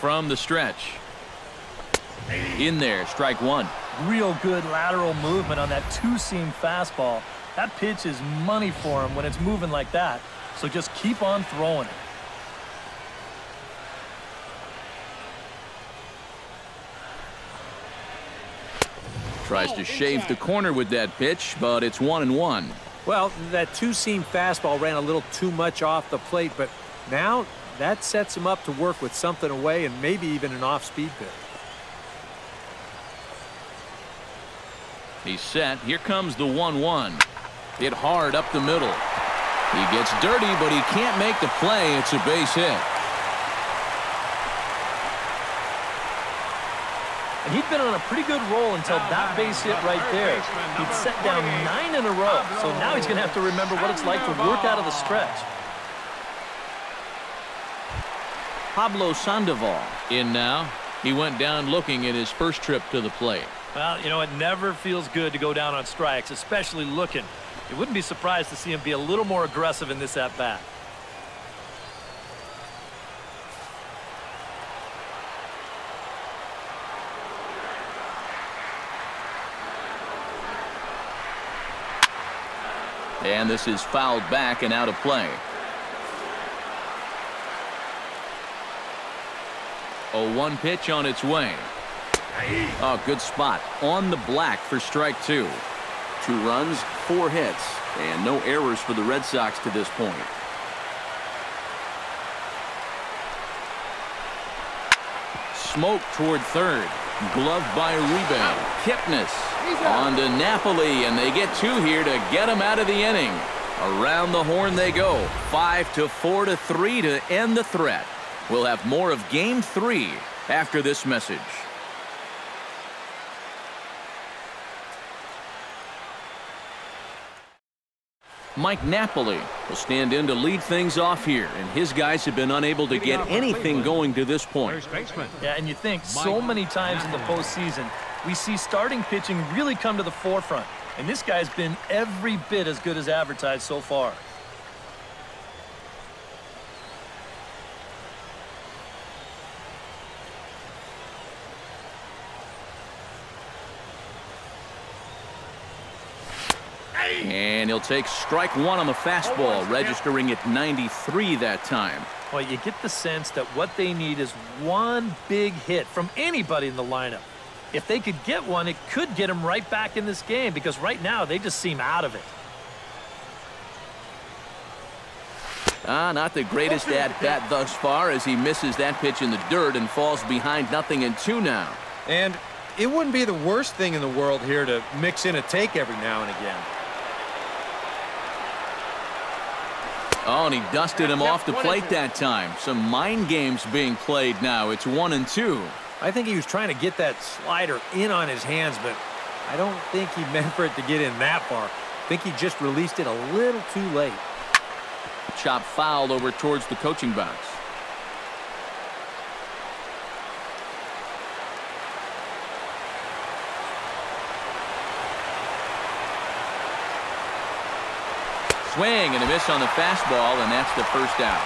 from the stretch. In there, strike one. Real good lateral movement on that two-seam fastball. That pitch is money for him when it's moving like that. So just keep on throwing it. Tries to shave the corner with that pitch, but it's 1-1. Well, that two-seam fastball ran a little too much off the plate, but now that sets him up to work with something away and maybe even an off-speed pitch. He's set. Here comes the 1-1. Hit hard up the middle. He gets dirty, but he can't make the play. It's a base hit. And he'd been on a pretty good roll until that base hit right there. He'd set down 9 in a row, so now he's going to have to remember what it's like to work out of the stretch. Pablo Sandoval in now. He went down looking at his first trip to the plate. Well, you know, it never feels good to go down on strikes, especially looking. You wouldn't be surprised to see him be a little more aggressive in this at-bat. And this is fouled back and out of play. 0-1 pitch on its way. Oh, good spot on the black for strike two. 2 runs, 4 hits, and no errors for the Red Sox to this point. Smoke toward third. Glove by Uribe. Kipnis on to Napoli, and they get 2 here to get him out of the inning. Around the horn they go. 5-4 to 3 to end the threat. We'll have more of Game 3 after this message. Mike Napoli will stand in to lead things off here, and his guys have been unable to get anything going to this point. Yeah, and you think so many times in the postseason, we see starting pitching really come to the forefront, and this guy's been every bit as good as advertised so far. And he'll take strike one on the fastball, registering at 93 that time. Well, you get the sense that what they need is one big hit from anybody in the lineup. If they could get one, it could get them right back in this game, because right now they just seem out of it. Not the greatest at-bat thus far, as he misses that pitch in the dirt and falls behind 0-2 now. And it wouldn't be the worst thing in the world here to mix in a take every now and again. Oh, and he dusted him off the plate that time. Some mind games being played now. It's 1-2. I think he was trying to get that slider in on his hands, but I don't think he meant for it to get in that far. I think he just released it a little too late. Chop fouled over towards the coaching box. Swing and a miss on the fastball, and that's the first out.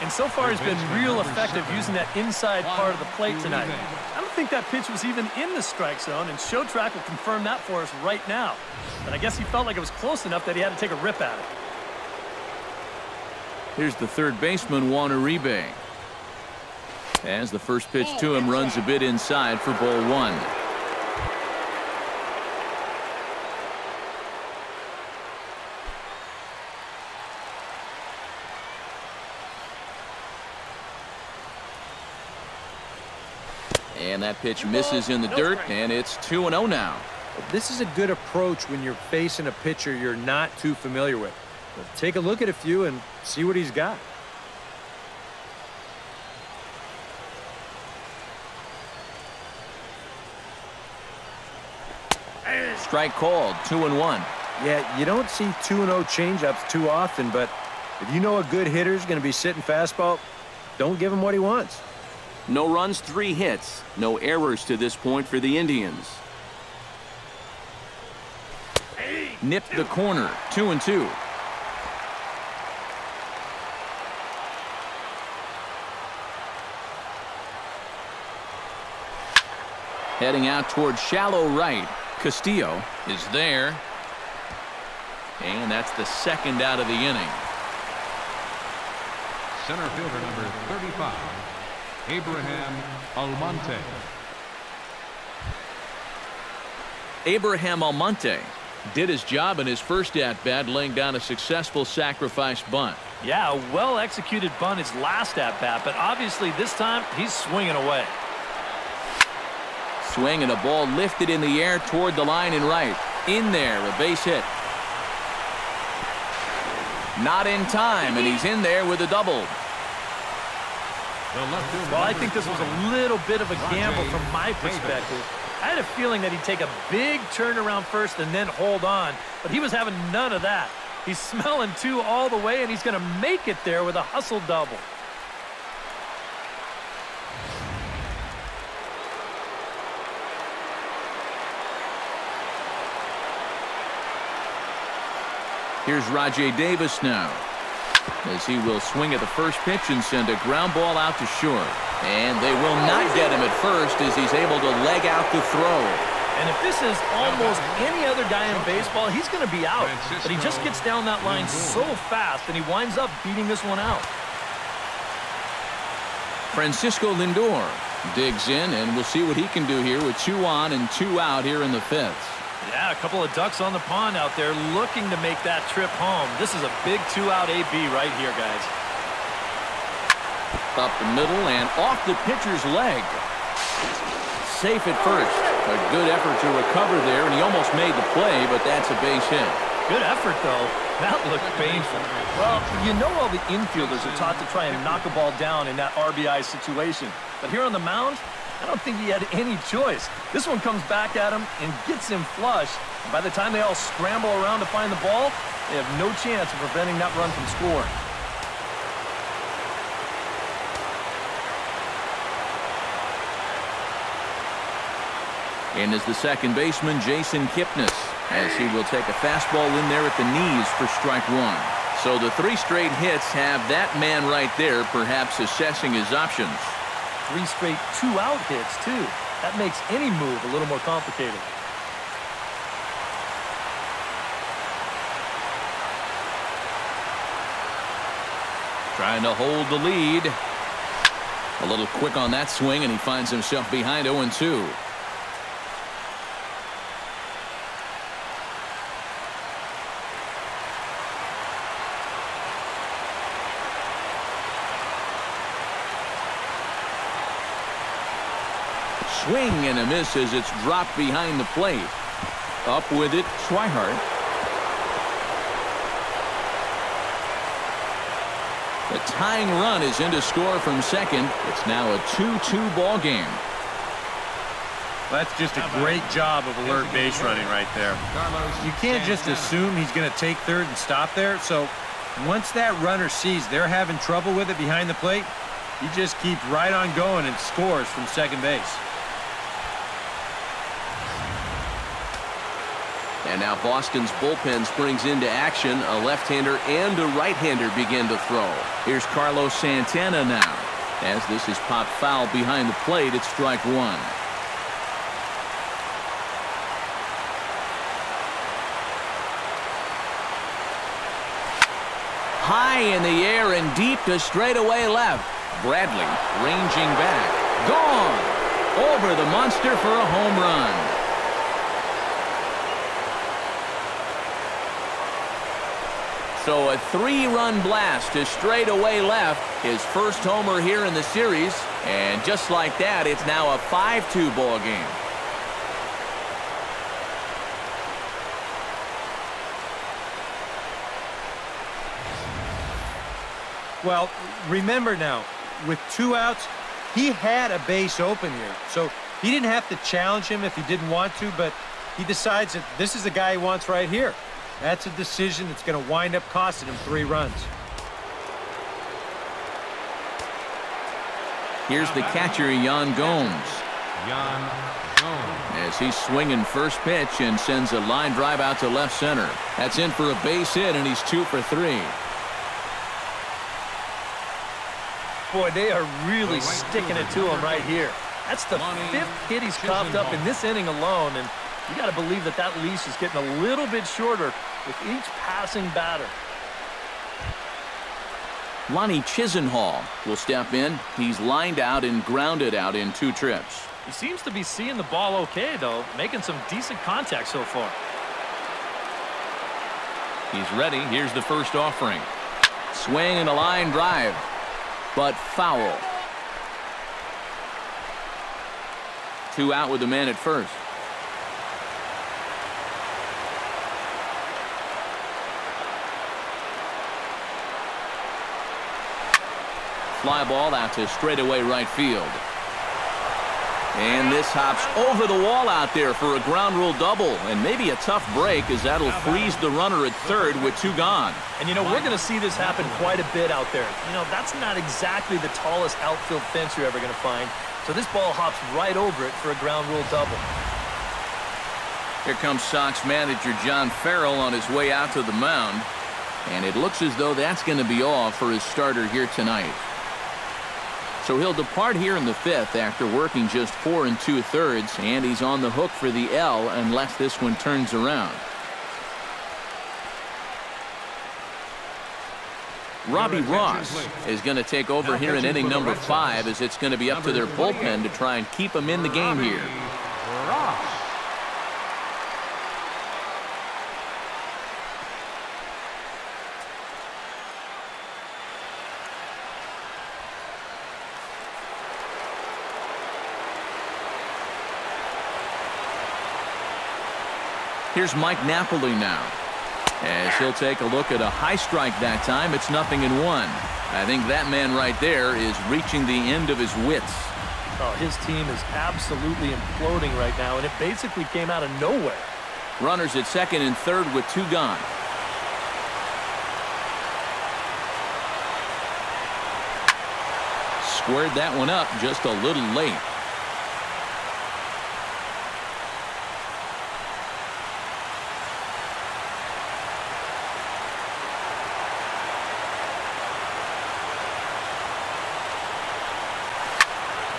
And so far he's been real effective using that inside part of the plate tonight. I don't think that pitch was even in the strike zone, and Show Track will confirm that for us right now. But I guess he felt like it was close enough that he had to take a rip at it. Here's the third baseman, Juan Uribe. As the first pitch to him runs a bit inside for ball one. And that pitch misses in the dirt, and it's 2-0 now. This is a good approach when you're facing a pitcher you're not too familiar with. Well, take a look at a few and see what he's got. Strike called, 2-1. Yeah, you don't see 2-0 changeups too often, but if you know a good hitter's going to be sitting fastball, don't give him what he wants. No runs, 3 hits. No errors to this point for the Indians. Nipped the corner, 2-2. Heading out toward shallow right. Castillo is there. And that's the second out of the inning. Center fielder number 35, Abraham Almonte. Abraham Almonte did his job in his first at-bat, laying down a successful sacrifice bunt. Yeah, a well-executed bunt his last at-bat, but obviously this time he's swinging away. Swing and a ball lifted in the air toward the line and right. In there, a base hit. Not in time, and he's in there with a double. Well, I think this was a little bit of a gamble from my perspective. I had a feeling that he'd take a big turn around first and then hold on, but he was having none of that. He's smelling two all the way, and he's going to make it there with a hustle double. Here's Rajay Davis now, as he will swing at the first pitch and send a ground ball out to short. And they will not get him at first as he's able to leg out the throw. And if this is almost any other guy in baseball, he's going to be out. But he just gets down that line so fast, and he winds up beating this one out. Francisco Lindor digs in, and we'll see what he can do here with 2 on and 2 out here in the 5th. Yeah, a couple of ducks on the pond out there looking to make that trip home. This is a big 2-out AB right here, guys. Up the middle and off the pitcher's leg. Safe at first. A good effort to recover there, and he almost made the play, but that's a base hit. Good effort, though. That looked painful. Well, you know all the infielders are taught to try and knock a ball down in that RBI situation. But here on the mound, I don't think he had any choice. This one comes back at him and gets him flush. And by the time they all scramble around to find the ball, they have no chance of preventing that run from scoring. In is the second baseman, Jason Kipnis, as he will take a fastball in there at the knees for strike 1. So the 3 straight hits have that man right there, perhaps assessing his options. 3 straight 2-out hits, too. That makes any move a little more complicated. Trying to hold the lead. A little quick on that swing, and he finds himself behind 0-2. Swing and a miss as it's dropped behind the plate. Up with it, Swihart. The tying run is in to score from second. It's now a 2-2 ball game. That's just a great job of alert base running right there. You can't just assume he's going to take third and stop there. So once that runner sees they're having trouble with it behind the plate, he just keeps right on going and scores from second base. And now Boston's bullpen springs into action. A left-hander and a right-hander begin to throw. Here's Carlos Santana now. As this is popped foul behind the plate, it's strike 1. High in the air and deep to straightaway left. Bradley ranging back. Gone! Over the monster for a home run. So a 3-run blast to straightaway left. His first homer here in the series. And just like that, it's now a 5-2 ball game. Well, remember now, with 2 outs, he had a base open here. So he didn't have to challenge him if he didn't want to, but he decides that this is the guy he wants right here. That's a decision that's going to wind up costing him 3 runs. Here's the catcher, Yan Gomes. As he's swinging first pitch and sends a line drive out to left center. That's in for a base hit, and he's 2 for 3. Boy, they are really sticking it to him right here. That's the 5th hit he's coughed up in this inning alone, and you got to believe that that leash is getting a little bit shorter with each passing batter. Lonnie Chisenhall will step in. He's lined out and grounded out in 2 trips. He seems to be seeing the ball okay, though, making some decent contact so far. He's ready. Here's the first offering. Swing and a line drive, but foul. 2 out with the man at first. Fly ball out to straightaway right field. And this hops over the wall out there for a ground rule double, and maybe a tough break as that'll freeze the runner at third with 2 gone. And, you know, we're going to see this happen quite a bit out there. You know, that's not exactly the tallest outfield fence you're ever going to find. So this ball hops right over it for a ground rule double. Here comes Sox manager John Farrell on his way out to the mound, and it looks as though that's going to be all for his starter here tonight. So he'll depart here in the 5th after working just 4 2/3, and he's on the hook for the L unless this one turns around. Robbie Ross is going to take over here in inning number 5, as it's going to be up to their bullpen to try and keep him in the game here. Here's Mike Napoli now, as he'll take a look at a high strike that time. It's 0-1. I think that man right there is reaching the end of his wits. Oh, his team is absolutely imploding right now, and it basically came out of nowhere. Runners at second and third with 2 gone. Squared that one up just a little late.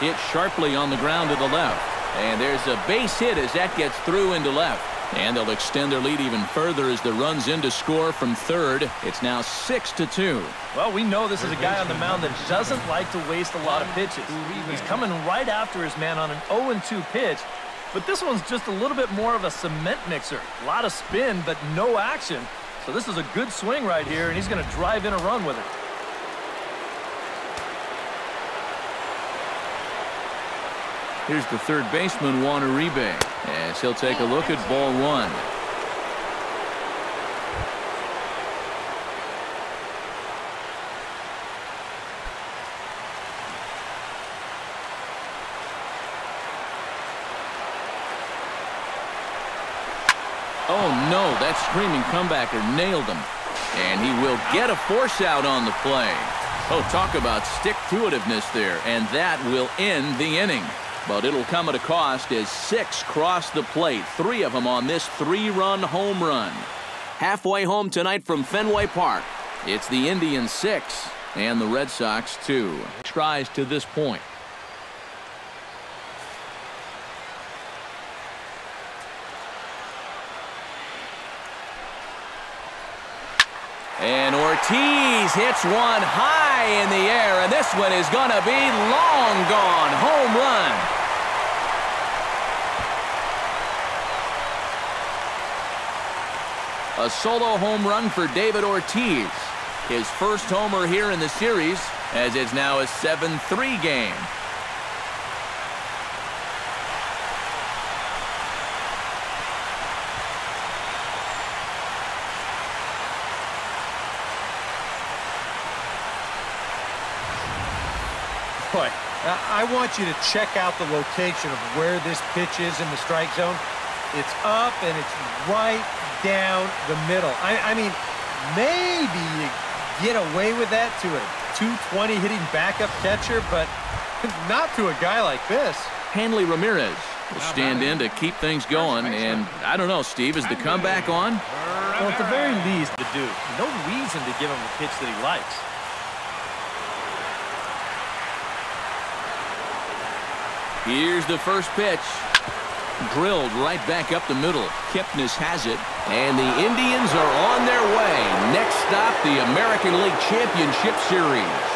Hit sharply on the ground to the left. And there's a base hit as that gets through into left. And they'll extend their lead even further as the run's in to score from third. It's now 6-2. Well, we know this is a guy on the mound that doesn't like to waste a lot of pitches. He's coming right after his man on an 0-2 pitch. But this one's just a little bit more of a cement mixer. A lot of spin, but no action. So this is a good swing right here, and he's going to drive in a run with it. Here's the third baseman, Juan Uribe, as he'll take a look at ball 1. Oh no, that screaming comebacker nailed him. And he will get a force out on the play. Oh, talk about stick-to-itiveness there, and that will end the inning. But it'll come at a cost as 6 cross the plate, 3 of them on this 3-run home run. Halfway home tonight from Fenway Park, it's the Indians 6 and the Red Sox 2. Tries to this point. And Ortiz hits one high in the air, and this one is going to be long gone. Home run. A solo home run for David Ortiz. His first homer here in the series, as it's now a 7-3 game. Boy, I want you to check out the location of where this pitch is in the strike zone. It's up and it's right down the middle. I mean, maybe you get away with that to a 220 hitting backup catcher, but not to a guy like this. Hanley Ramirez will stand in to keep things going, and I don't know, Steve, is the comeback on? Well, at the very least, to do. No reason to give him the pitch that he likes. Here's the first pitch. Drilled right back up the middle. Kipnis has it. And the Indians are on their way. Next stop, the American League Championship Series.